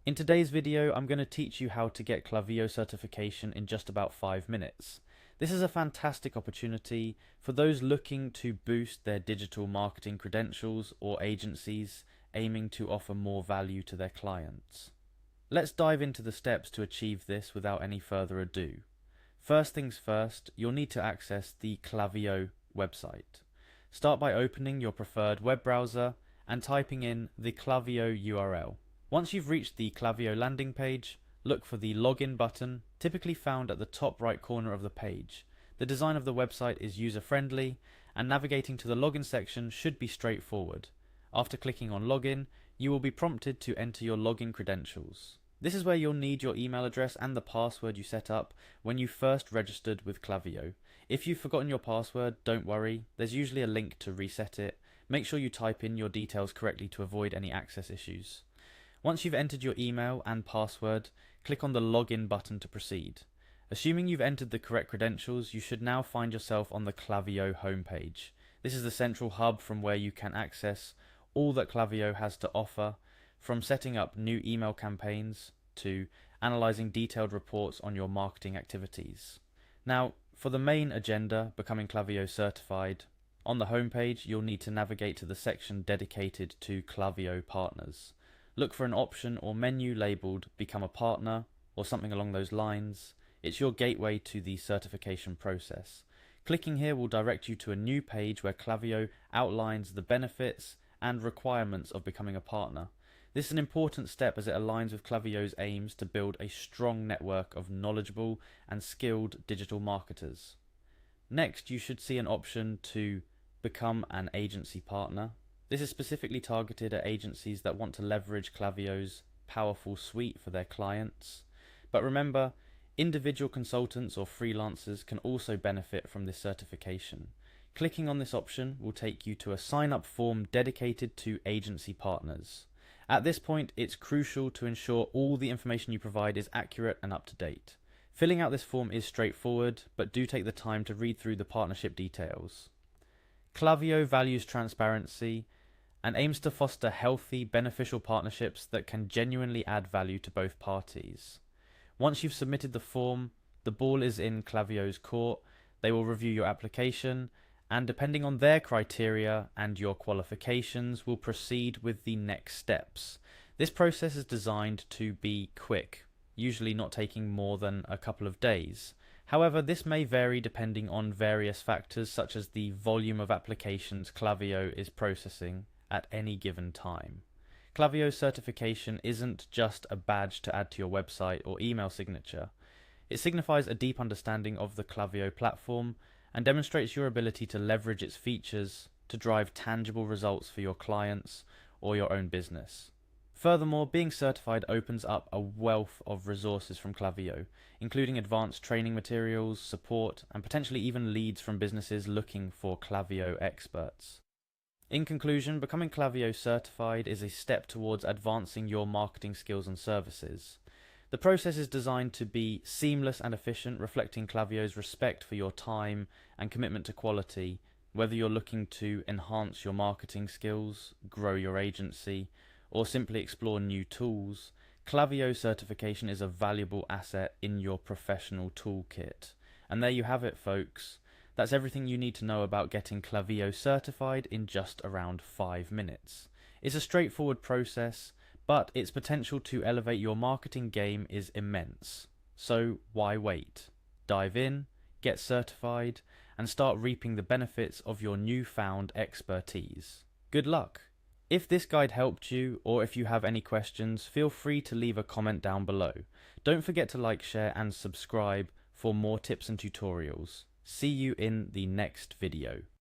In today's video, I'm going to teach you how to get Klaviyo certification in just about 5 minutes. This is a fantastic opportunity for those looking to boost their digital marketing credentials or agencies aiming to offer more value to their clients. Let's dive into the steps to achieve this without any further ado. First things first, you'll need to access the Klaviyo website. Start by opening your preferred web browser and typing in the Klaviyo URL. Once you've reached the Klaviyo landing page, look for the login button, typically found at the top right corner of the page. The design of the website is user-friendly, and navigating to the login section should be straightforward. After clicking on login, you will be prompted to enter your login credentials. This is where you'll need your email address and the password you set up when you first registered with Klaviyo. If you've forgotten your password, don't worry, there's usually a link to reset it. Make sure you type in your details correctly to avoid any access issues. Once you've entered your email and password, click on the login button to proceed. Assuming you've entered the correct credentials, you should now find yourself on the Klaviyo homepage. This is the central hub from where you can access all that Klaviyo has to offer, from setting up new email campaigns to analyzing detailed reports on your marketing activities. Now, for the main agenda, becoming Klaviyo certified, on the homepage you'll need to navigate to the section dedicated to Klaviyo partners. Look for an option or menu labelled Become a Partner or something along those lines. It's your gateway to the certification process. Clicking here will direct you to a new page where Klaviyo outlines the benefits and requirements of becoming a partner. This is an important step as it aligns with Klaviyo's aims to build a strong network of knowledgeable and skilled digital marketers. Next, you should see an option to become an agency partner. This is specifically targeted at agencies that want to leverage Klaviyo's powerful suite for their clients. But remember, individual consultants or freelancers can also benefit from this certification. Clicking on this option will take you to a sign-up form dedicated to agency partners. At this point, it's crucial to ensure all the information you provide is accurate and up to date. Filling out this form is straightforward, but do take the time to read through the partnership details. Klaviyo values transparency and aims to foster healthy, beneficial partnerships that can genuinely add value to both parties. Once you've submitted the form, the ball is in Klaviyo's court. They will review your application, and depending on their criteria and your qualifications, will proceed with the next steps. This process is designed to be quick, usually not taking more than a couple of days. However, this may vary depending on various factors such as the volume of applications Klaviyo is processing at any given time. Klaviyo certification isn't just a badge to add to your website or email signature. It signifies a deep understanding of the Klaviyo platform and demonstrates your ability to leverage its features to drive tangible results for your clients or your own business. Furthermore, being certified opens up a wealth of resources from Klaviyo, including advanced training materials, support, and potentially even leads from businesses looking for Klaviyo experts. In conclusion, becoming Klaviyo certified is a step towards advancing your marketing skills and services. The process is designed to be seamless and efficient, reflecting Klaviyo's respect for your time and commitment to quality. Whether you're looking to enhance your marketing skills, grow your agency, or simply explore new tools, Klaviyo certification is a valuable asset in your professional toolkit. And there you have it, folks. That's everything you need to know about getting Klaviyo certified in just around 5 minutes. It's a straightforward process, but its potential to elevate your marketing game is immense. So why wait? Dive in, get certified, and start reaping the benefits of your newfound expertise. Good luck! If this guide helped you, or if you have any questions, feel free to leave a comment down below. Don't forget to like, share, and subscribe for more tips and tutorials. See you in the next video.